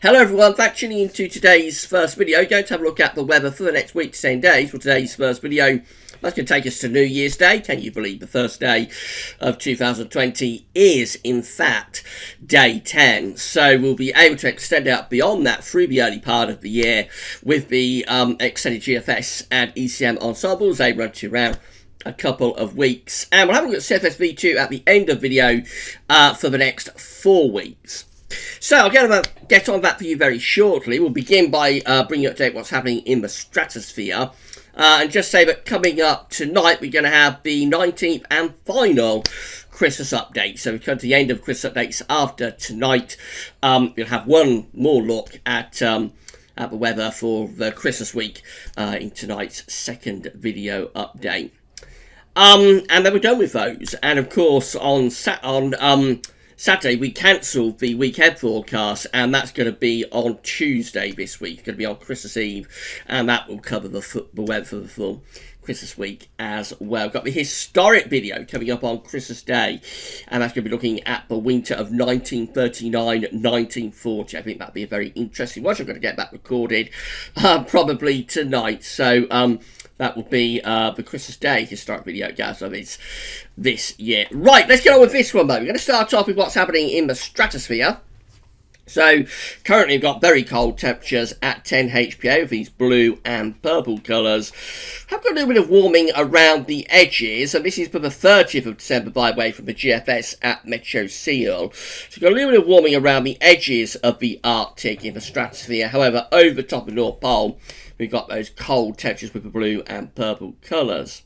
Hello everyone, thanks for tuning into today's first video. Going to have a look at the weather for the next week to 10 days. For today's first video, that's going to take us to New Year's Day. Can you believe the first day of 2020 is in fact day 10? So we'll be able to extend out beyond that through the early part of the year with the extended GFS and ECM ensembles. They run to around a couple of weeks. And we'll have a look at CFS-V2 at the end of the video for the next 4 weeks. So I'll get on that for you very shortly. We'll begin by bringing you up to date what's happening in the stratosphere. And just say that coming up tonight, we're going to have the 19th and final Christmas update. So we come to the end of Christmas updates after tonight. We'll have one more look at the weather for the Christmas week in tonight's second video update. And then we're done with those. And of course, on Saturday, we cancelled the weekend forecast, and that's going to be on Tuesday this week. It's going to be on Christmas Eve, and that will cover the weather for the full Christmas week as well. We've got the historic video coming up on Christmas Day, and that's going to be looking at the winter of 1939-1940. I think that'll be a very interesting watch. I'm going to get that recorded probably tonight. So, that will be the Christmas Day historic video, guys, of this year. Right, let's get on with this one, though. We're going to start off with what's happening in the stratosphere. So, currently we've got very cold temperatures at 10 HPA with these blue and purple colours. I've got a little bit of warming around the edges, and this is for the 30th of December, by the way, from the GFS at Meteo Seal. So, we've got a little bit of warming around the edges of the Arctic in the stratosphere. However, over the top of the North Pole, we've got those cold temperatures with the blue and purple colours.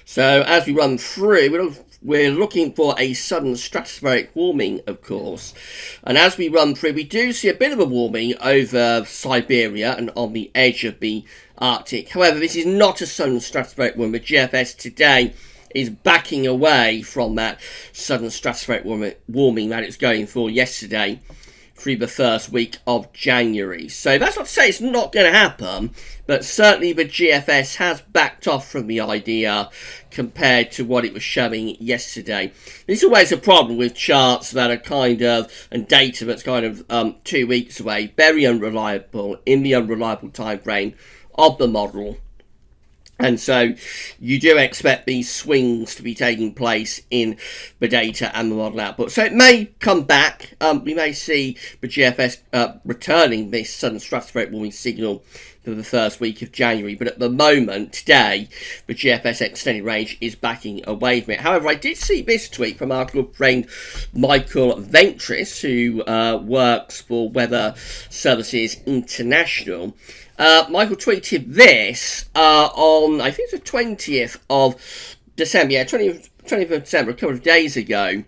So as we run through, we're looking for a sudden stratospheric warming, of course. And as we run through, we do see a bit of a warming over Siberia and on the edge of the Arctic. However, this is not a sudden stratospheric warming. The GFS today is backing away from that sudden stratospheric warming that it's going for yesterday through the first week of January. So that's not to say it's not going to happen, but certainly the GFS has backed off from the idea compared to what it was showing yesterday. This is always a problem with charts that are and data that's 2 weeks away, very unreliable in the unreliable time frame of the model. And so you do expect these swings to be taking place in the data and the model output. So it may come back. We may see the GFS returning this sudden stratospheric warming signal for the first week of January. But at the moment, today, the GFS extended range is backing away from it. However, I did see this tweet from our good friend Michael Ventris, who works for Weather Services International. Michael tweeted this on, I think it's the 20th of December, 20th of December, a couple of days ago.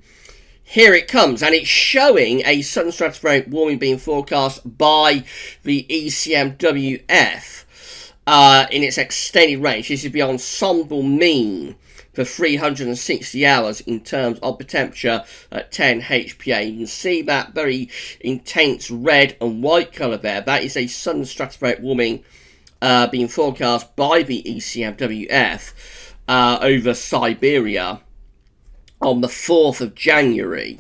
Here it comes, and it's showing a sudden stratospheric warming being forecast by the ECMWF in its extended range. This is the ensemble mean for 360 hours in terms of the temperature at 10 HPA. You can see that very intense red and white colour there. That is a sudden stratospheric warming being forecast by the ECMWF over Siberia on the 4th of January.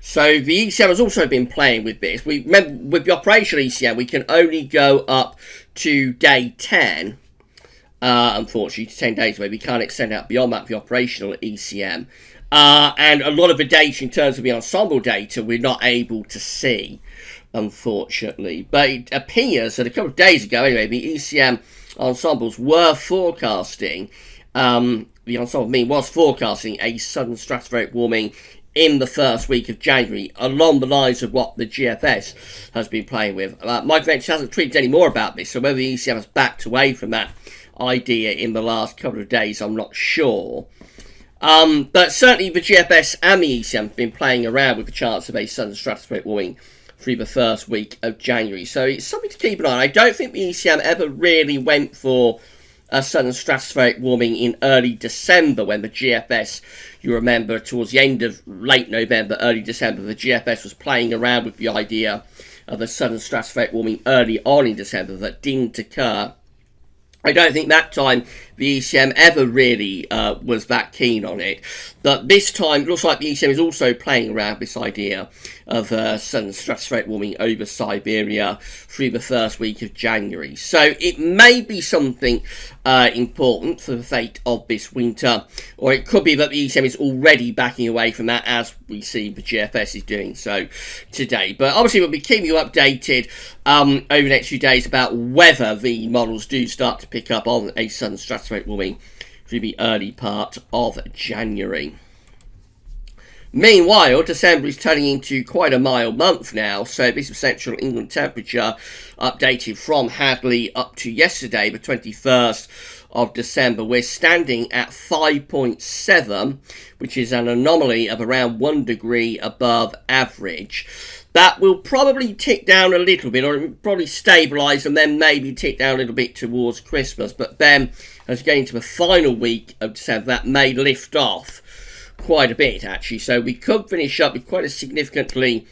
So the ECM has also been playing with this. We remember with the operational ECM, we can only go up to day 10. Unfortunately, to 10 days away. We can't extend out beyond that for the operational ECM. And a lot of the data, in terms of the ensemble data, we're not able to see, unfortunately. But it appears that a couple of days ago, anyway, the ECM ensembles were forecasting, the ensemble mean was forecasting a sudden stratospheric warming in the first week of January, along the lines of what the GFS has been playing with. Mike Venture hasn't tweeted any more about this, so whether the ECM has backed away from that idea in the last couple of days, I'm not sure. But certainly the GFS and the ECM have been playing around with the chance of a sudden stratospheric warming through the first week of January. So it's something to keep an eye on. I don't think the ECM ever really went for a sudden stratospheric warming in early December when the GFS, you remember, towards the end of late November, early December, the GFS was playing around with the idea of a sudden stratospheric warming early on in December that didn't occur. I don't think that time the ECM ever really was that keen on it. But this time, it looks like the ECM is also playing around this idea of sudden stratospheric warming over Siberia through the first week of January. So it may be something important for the fate of this winter, or it could be that the ECM is already backing away from that, as we see the GFS is doing so today. But obviously, we'll be keeping you updated over the next few days about whether the models do start to pick up on a sudden stratospheric warming through the early part of January. Meanwhile, December is turning into quite a mild month now, so this is central England temperature updated from Hadley up to yesterday, the 21st of December. We're standing at 5.7, which is an anomaly of around 1 degree above average. That will probably tick down a little bit, or it will probably stabilise and then maybe tick down a little bit towards Christmas. But then, as we get into the final week of December, that may lift off quite a bit, actually. So we could finish up with quite a significantly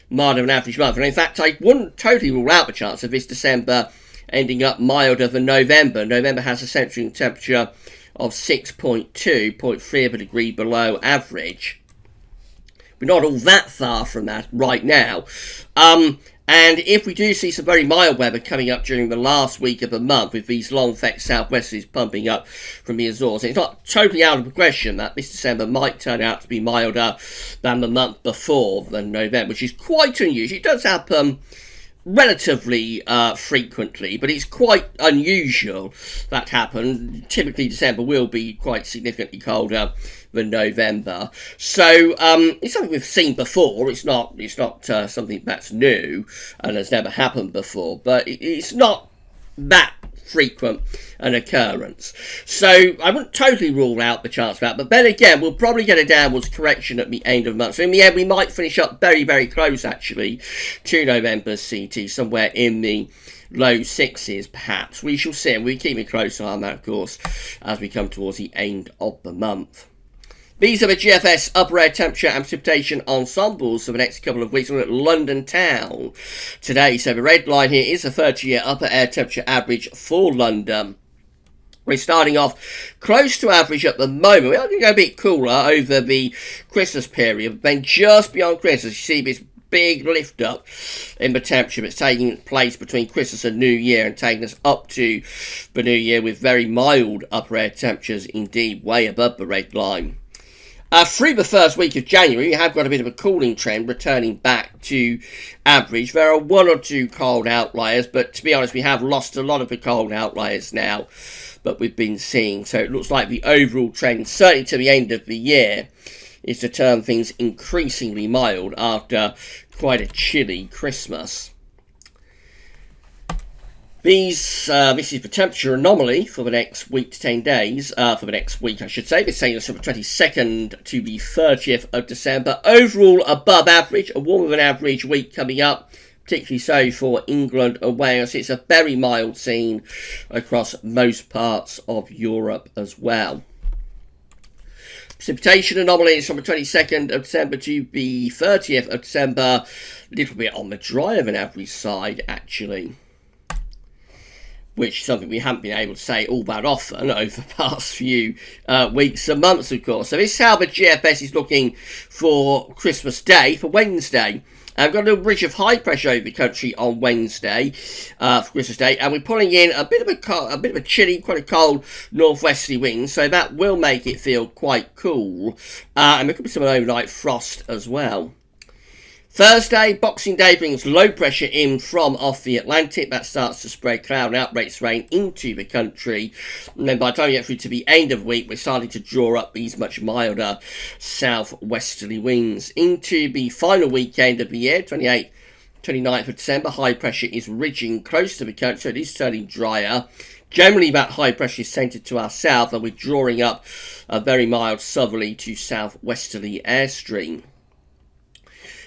milder than average month. And in fact, I wouldn't totally rule out the chance of this December ending up milder than November. November has a central temperature of 6.2, 0.3 of a degree below average. We're not all that far from that right now. And if we do see some very mild weather coming up during the last week of the month, with these long fetch southwesterlies pumping up from the Azores, it's not totally out of the question that this December might turn out to be milder than the month before, than November, which is quite unusual. It does happen relatively frequently, but it's quite unusual that happen. Typically December will be quite significantly colder than November, so it's something we've seen before. It's not something that's new and has never happened before, but it's not that frequent an occurrence. So I wouldn't totally rule out the chance of that, but then again, we'll probably get a downwards correction at the end of the month. So in the end, we might finish up very, very close, actually, to November's CT, somewhere in the low sixes, perhaps. We shall see, and we're keeping a close eye on that, of course, as we come towards the end of the month. These are the GFS upper air temperature and precipitation ensembles for the next couple of weeks. We're at London town today. So the red line here is the 30-year upper air temperature average for London. We're starting off close to average at the moment. We're going to go a bit cooler over the Christmas period. But then just beyond Christmas, you see this big lift up in the temperature that's taking place between Christmas and New Year, and taking us up to the New Year with very mild upper air temperatures, indeed way above the red line. Through the first week of January, we have got a bit of a cooling trend, returning back to average. There are one or two cold outliers, but to be honest, we have lost a lot of the cold outliers now that we've been seeing. So it looks like the overall trend, certainly to the end of the year, is to turn things increasingly mild after quite a chilly Christmas. This is the temperature anomaly for the next week to 10 days, for the next week I should say. This is from the 22nd to the 30th of December. Overall above average, a warmer than average week coming up, particularly so for England and Wales. It's a very mild scene across most parts of Europe as well. Precipitation anomaly is from the 22nd of December to the 30th of December. A little bit on the drier than average side, actually, which is something we haven't been able to say all that often over the past few weeks and months, of course. So this is how the GFS is looking for Christmas Day, for Wednesday. We've got a little ridge of high pressure over the country on Wednesday for Christmas Day, and we're pulling in a bit of a chilly, quite a cold northwesterly wind, so that will make it feel quite cool. And there could be some overnight frost as well. Thursday, Boxing Day, brings low pressure in from off the Atlantic. That starts to spread cloud and outbreaks rain into the country. And then by the time we get through to the end of the week, we're starting to draw up these much milder southwesterly winds. Into the final weekend of the year, 28th, 29th of December, high pressure is ridging close to the country, so it is turning drier. Generally, that high pressure is centred to our south, and we're drawing up a very mild southerly to southwesterly airstream.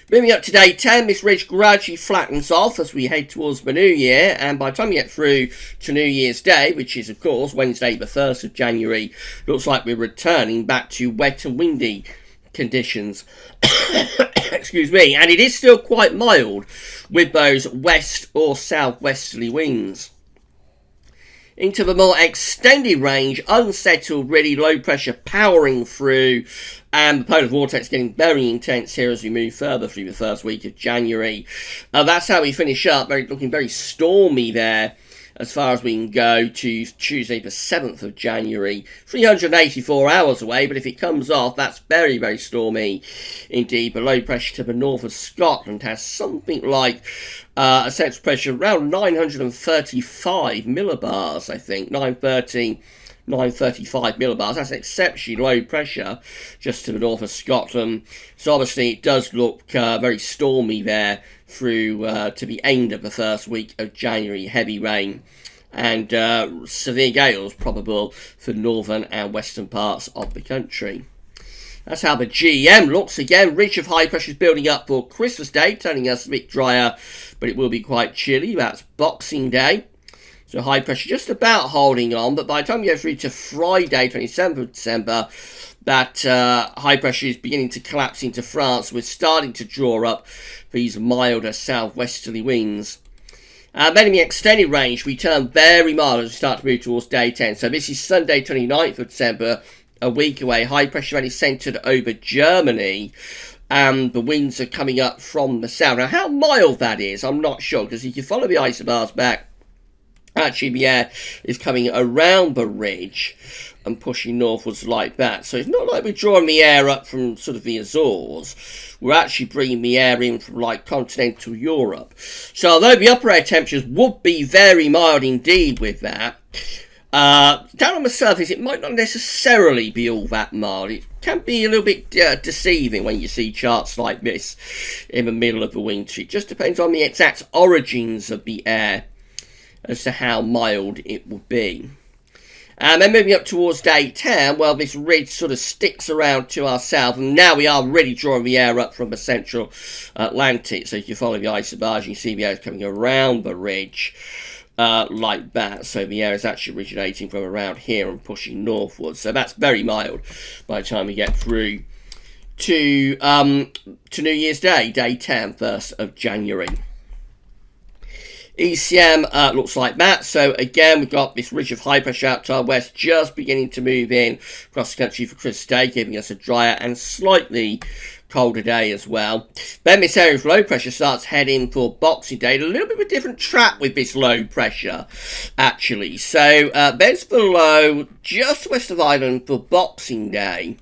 Moving up to day 10, this ridge gradually flattens off as we head towards the new year, and by the time we get through to New Year's Day, which is of course Wednesday the 1st of January, looks like we're returning back to wet and windy conditions. Excuse me, and it is still quite mild with those west or southwesterly winds. into the more extended range, unsettled, really low pressure powering through, and the polar vortex getting very intense here as we move further through the first week of January. That's how we finish up, looking very stormy there as far as we can go to Tuesday the 7th of January. 384 hours away, but if it comes off, that's very, very stormy indeed. The low pressure to the north of Scotland has something like a central pressure around 935 millibars, I think. 935 millibars. That's exceptionally low pressure just to the north of Scotland. So obviously it does look very stormy there through to the end of the first week of January. Heavy rain and severe gales probable for northern and western parts of the country. That's how the GEM looks. Again, ridge of high pressure is building up for Christmas Day, turning us a bit drier, but it will be quite chilly. That's Boxing Day. So high pressure just about holding on, but by the time we go through to Friday, 27th of December, that high pressure is beginning to collapse into France. We're starting to draw up these milder southwesterly winds. Then in the extended range, we turn very mild as we start to move towards day 10. So this is Sunday, 29th of December, a week away. High pressure only centred over Germany, and the winds are coming up from the south. Now, how mild that is, I'm not sure, because if you follow the isobars back, actually the air is coming around the ridge and pushing northwards like that. So it's not like we're drawing the air up from sort of the Azores. We're actually bringing the air in from like continental Europe. So although the upper air temperatures would be very mild indeed with that, down on the surface it might not necessarily be all that mild. It can be a little bit deceiving when you see charts like this in the middle of the winter. It just depends on the exact origins of the air as to how mild it will be. And then moving up towards day 10, well, this ridge sort of sticks around to our south, and now we are really drawing the air up from the central Atlantic. So if you follow the isobars, you can see the air is coming around the ridge like that. So the air is actually originating from around here and pushing northwards. So that's very mild by the time we get through to New Year's Day, day 10, 1st of January. ECM looks like that. So again, we've got this ridge of high pressure out to our west just beginning to move in across the country for Christmas Day, giving us a drier and slightly colder day as well. Then this area of low pressure starts heading for Boxing Day. A little bit of a different trap with this low pressure, actually. So there's the low just west of Ireland for Boxing Day.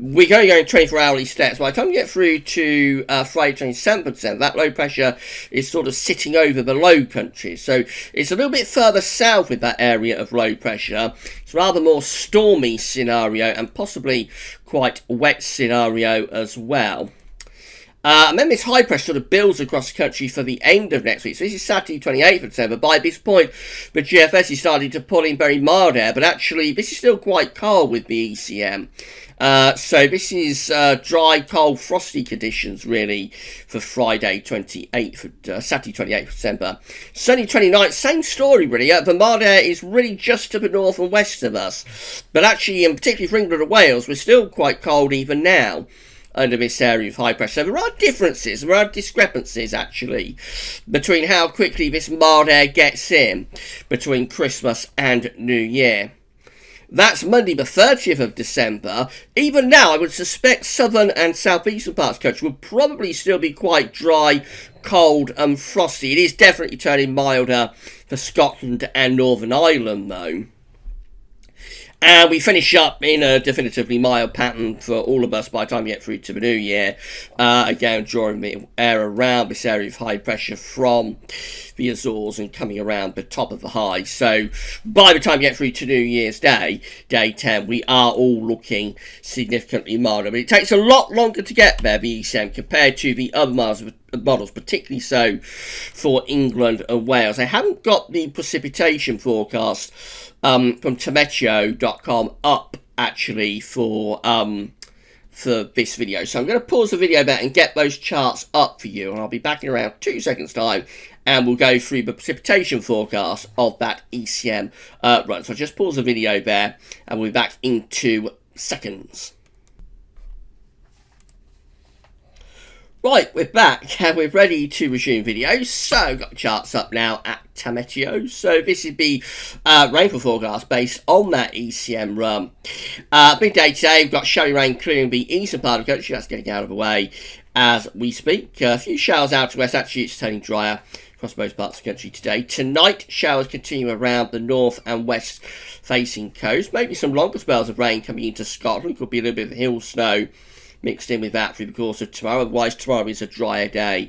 We're going to go in 24-hourly steps. By the time we get through to Friday 27th of December, that low pressure is sort of sitting over the low countries. So it's a little bit further south with that area of low pressure. It's a rather more stormy scenario and possibly quite wet scenario as well. And then this high pressure sort of builds across the country for the end of next week. So this is Saturday 28th of December. By this point, the GFS is starting to pull in very mild air, but actually this is still quite cold with the ECM. So this is dry, cold, frosty conditions really for Friday 28th, Saturday 28th of December. Sunday 29th, same story really. The mild air is really just to the north and west of us. But actually, and particularly for England and Wales, we're still quite cold even now under this area of high pressure. So there are differences, there are discrepancies actually between how quickly this mild air gets in between Christmas and New Year. That's Monday the 30th of December. Even now, I would suspect southern and southeastern parts of the country would probably still be quite dry, cold and frosty. It is definitely turning milder for Scotland and Northern Ireland though. And we finish up in a definitively mild pattern for all of us by the time we get through to the new year. Again, drawing the air around this area of high pressure from the Azores and coming around the top of the high. So by the time we get through to New Year's Day, day 10, we are all looking significantly milder. But it takes a lot longer to get there, the ECM, compared to the other models, particularly so for England and Wales. I haven't got the precipitation forecast from Temeteo.com up actually for this video, so I'm going to pause the video there and get those charts up for you, and I'll be back in around 2 seconds time and we'll go through the precipitation forecast of that ECM run. So I'll just pause the video there and we'll be back in 2 seconds. Right, we're back and we're ready to resume videos. So, got the charts up now at Tameteo. So, this is the rainfall forecast based on that ECM run. Big day today, we've got showery rain clearing the eastern part of the country. That's getting out of the way as we speak. A few showers out to west. Actually, it's turning drier across most parts of the country today. Tonight, showers continue around the north and west facing coast. Maybe some longer spells of rain coming into Scotland. Could be a little bit of hill snow mixed in with that through the course of tomorrow. Otherwise, tomorrow is a drier day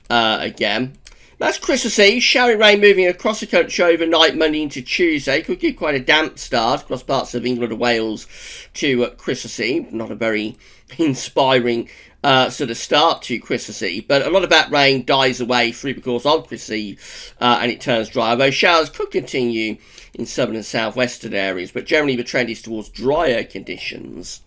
again. That's Christmas Eve. Showery rain moving across the country overnight, Monday into Tuesday. Could give quite a damp start across parts of England and Wales to Christmas Eve. Not a very inspiring sort of start to Christmas Eve. But a lot of that rain dies away through the course of Christmas Eve and it turns dry. Although showers could continue in southern and southwestern areas. But generally the trend is towards drier conditions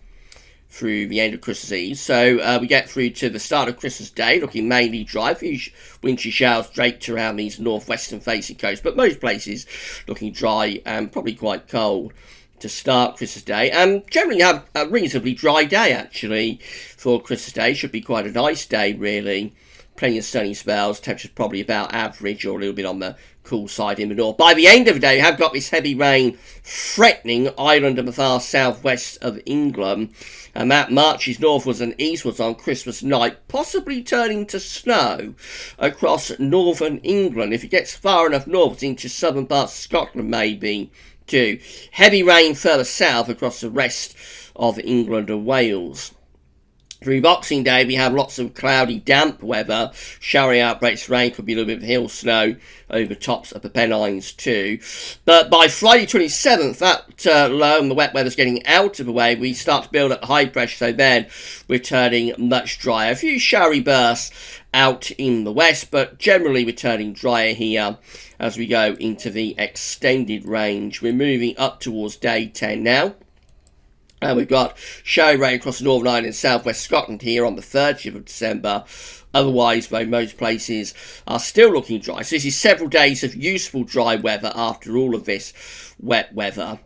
through the end of Christmas Eve. So we get through to the start of Christmas Day, looking mainly dry. A few wintry showers draped around these northwestern facing coast, but most places looking dry and probably quite cold to start Christmas Day. And generally have a reasonably dry day actually for Christmas Day. Should be quite a nice day really. Plenty of sunny spells. Temperatures probably about average or a little bit on the cool side in the north. By the end of the day, we have got this heavy rain threatening Ireland and the far southwest of England, and that marches northwards and eastwards on Christmas night, possibly turning to snow across northern England. If it gets far enough northwards into southern parts of Scotland, maybe too. Heavy rain further south across the rest of England and Wales. Through Boxing Day, we have lots of cloudy, damp weather. Showery outbreaks of rain, could be a little bit of hill snow over tops of the Pennines too. But by Friday 27th, that low and the wet weather's getting out of the way. We start to build up high pressure, so then we're turning much drier. A few showery bursts out in the west, but generally we're turning drier here as we go into the extended range. We're moving up towards day 10 now. And we've got showery rain across the Northern Ireland and southwest Scotland here on the 30th of December. Otherwise, though, most places are still looking dry. So this is several days of useful dry weather after all of this wet weather.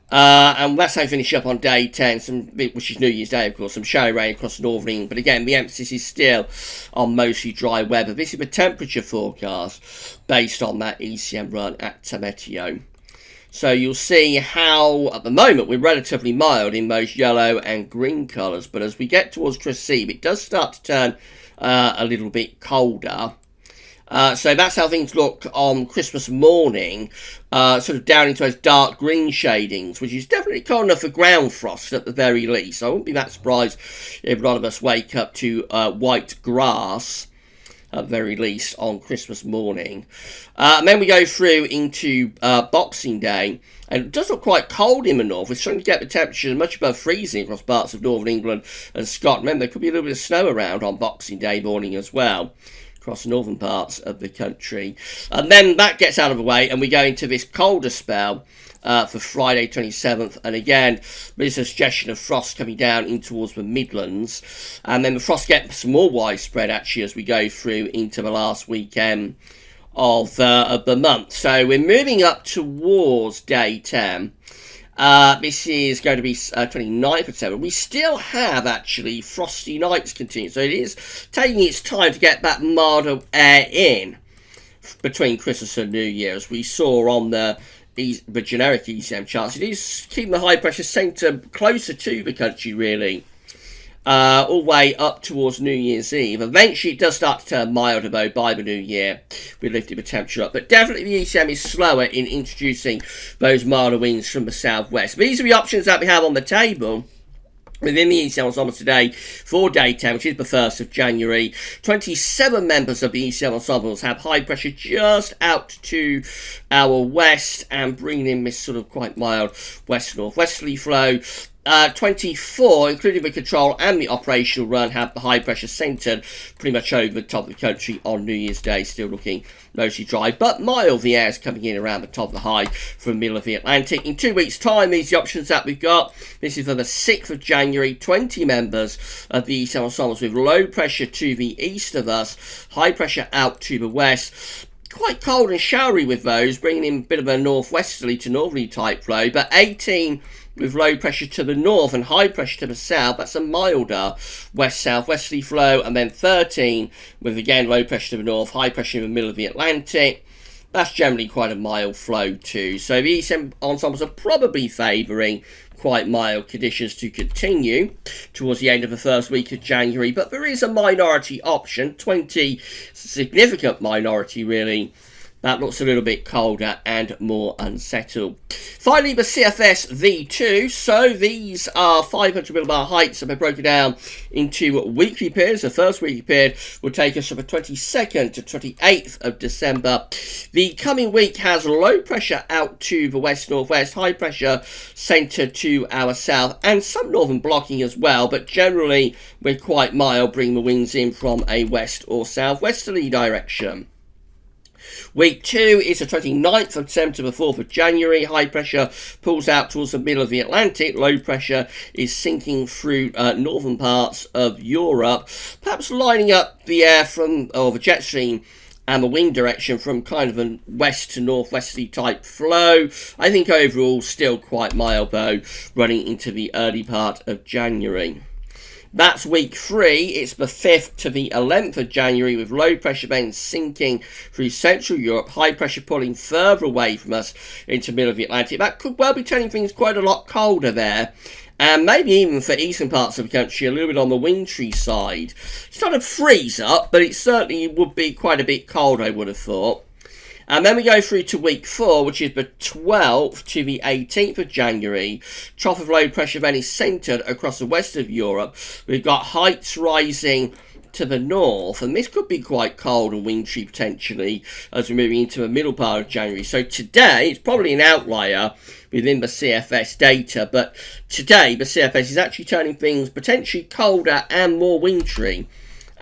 And that's how we finish up on day 10, which is New Year's Day, of course, some showery rain across Northern England. But again, the emphasis is still on mostly dry weather. This is the temperature forecast based on that ECM run at Tameteo. So you'll see how, at the moment, we're relatively mild in most yellow and green colours. But as we get towards Christmas Eve, it does start to turn a little bit colder. So that's how things look on Christmas morning, sort of down into those dark green shadings, which is definitely cold enough for ground frost at the very least. I wouldn't be that surprised if a lot of us wake up to white grass at the very least on Christmas morning. And then we go through into Boxing Day, and it does look quite cold in the north. We're starting to get the temperature much above freezing across parts of northern England and Scotland. Remember, there could be a little bit of snow around on Boxing Day morning as well across the northern parts of the country. And then that gets out of the way, and we go into this colder spell for Friday 27th, and again there's a suggestion of frost coming down in towards the Midlands, and then the frost gets more widespread actually as we go through into the last weekend of the month. So we're moving up towards day 10. This is going to be 29th of December. We still have actually frosty nights continue, so it is taking its time to get that milder air in between Christmas and New Year, as we saw on the generic ECM charts. It is keeping the high pressure centre closer to the country really, all the way up towards New Year's Eve. Eventually it does start to turn milder though by the new year. We lifted the temperature up, but definitely the ECM is slower in introducing those milder winds from the southwest. These are the options that we have on the table within the ECM ensemble today for day 10, which is the 1st of January. 27 members of the ECM ensembles have high pressure just out to our west and bringing in this sort of quite mild west-northwesterly flow. 24, including the control and the operational run, have the high pressure centred pretty much over the top of the country on New Year's Day, still looking mostly dry, but mild. The air is coming in around the top of the high from the middle of the Atlantic. In 2 weeks' time, these are the options that we've got. This is for the 6th of January. 20 members of the ECM ensembles with low pressure to the east of us, high pressure out to the west. Quite cold and showery with those, bringing in a bit of a northwesterly to northerly type flow, but 18 with low pressure to the north and high pressure to the south. That's a milder west-southwesterly flow. And then 13 with, again, low pressure to the north, high pressure in the middle of the Atlantic. That's generally quite a mild flow too. So the east ensembles are probably favouring quite mild conditions to continue towards the end of the first week of January. But there is a minority option, 20 significant minority really, that looks a little bit colder and more unsettled. Finally, the CFS V2. So these are 500 millibar heights that have been broken down into weekly periods. The first weekly period will take us from the 22nd to 28th of December. The coming week has low pressure out to the west-northwest, high pressure centred to our south, and some northern blocking as well. But generally, we're quite mild, bringing the winds in from a west or southwesterly direction. Week 2 is the 29th of December to the 4th of January. High pressure pulls out towards the middle of the Atlantic. Low pressure is sinking through northern parts of Europe, perhaps lining up the air or the jet stream and the wind direction from kind of a west to northwesterly type flow. I think overall still quite mild though, running into the early part of January. That's week 3. It's the 5th to the 11th of January with low pressure bands sinking through Central Europe, high pressure pulling further away from us into the middle of the Atlantic. That could well be turning things quite a lot colder there. And maybe even for eastern parts of the country, a little bit on the wintry side. It's not a freeze up, but it certainly would be quite a bit cold, I would have thought. And then we go through to week 4, which is the 12th to the 18th of January. Trough of low pressure then is centred across the west of Europe. We've got heights rising to the north, and this could be quite cold and wintry potentially as we're moving into the middle part of January. So today, it's probably an outlier within the CFS data, but today the CFS is actually turning things potentially colder and more wintry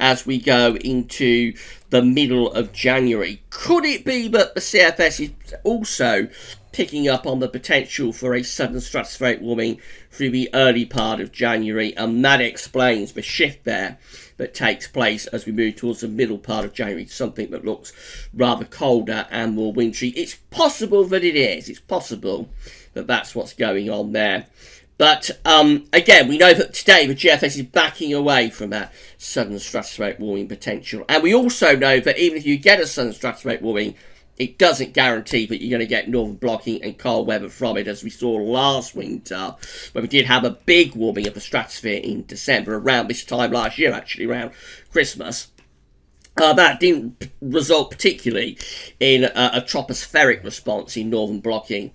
as we go into the middle of January. Could it be that the CFS is also picking up on the potential for a sudden stratospheric warming through the early part of January, and that explains the shift there that takes place as we move towards the middle part of January, something that looks rather colder and more wintry? It's possible that it is. It's possible that that's what's going on there. But again, we know that today the GFS is backing away from that sudden stratospheric warming potential. And we also know that even if you get a sudden stratospheric warming, it doesn't guarantee that you're going to get northern blocking and cold weather from it, as we saw last winter, when we did have a big warming of the stratosphere in December, around this time last year, actually, around Christmas. That didn't result particularly in a tropospheric response in northern blocking.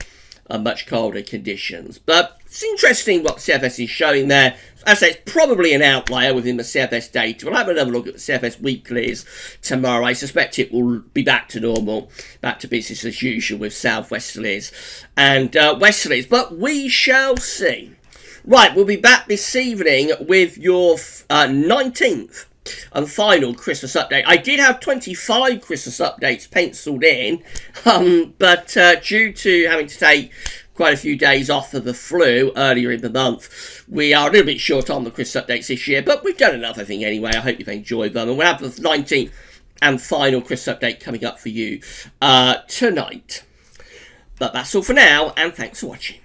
Much colder conditions. But it's interesting what CFS is showing there. As I say, it's probably an outlier within the CFS data. We'll have another look at the CFS weeklies tomorrow. I suspect it will be back to normal, back to business as usual with southwesterlies and westerlies. But we shall see. Right, we'll be back this evening with your 19th and final Christmas update. I did have 25 Christmas updates penciled in, but due to having to take quite a few days off of the flu earlier in the month, we are a little bit short on the Christmas updates this year, but we've done another thing anyway. I hope you've enjoyed them, and we'll have the 19th and final Christmas update coming up for you tonight. But that's all for now, and thanks for watching.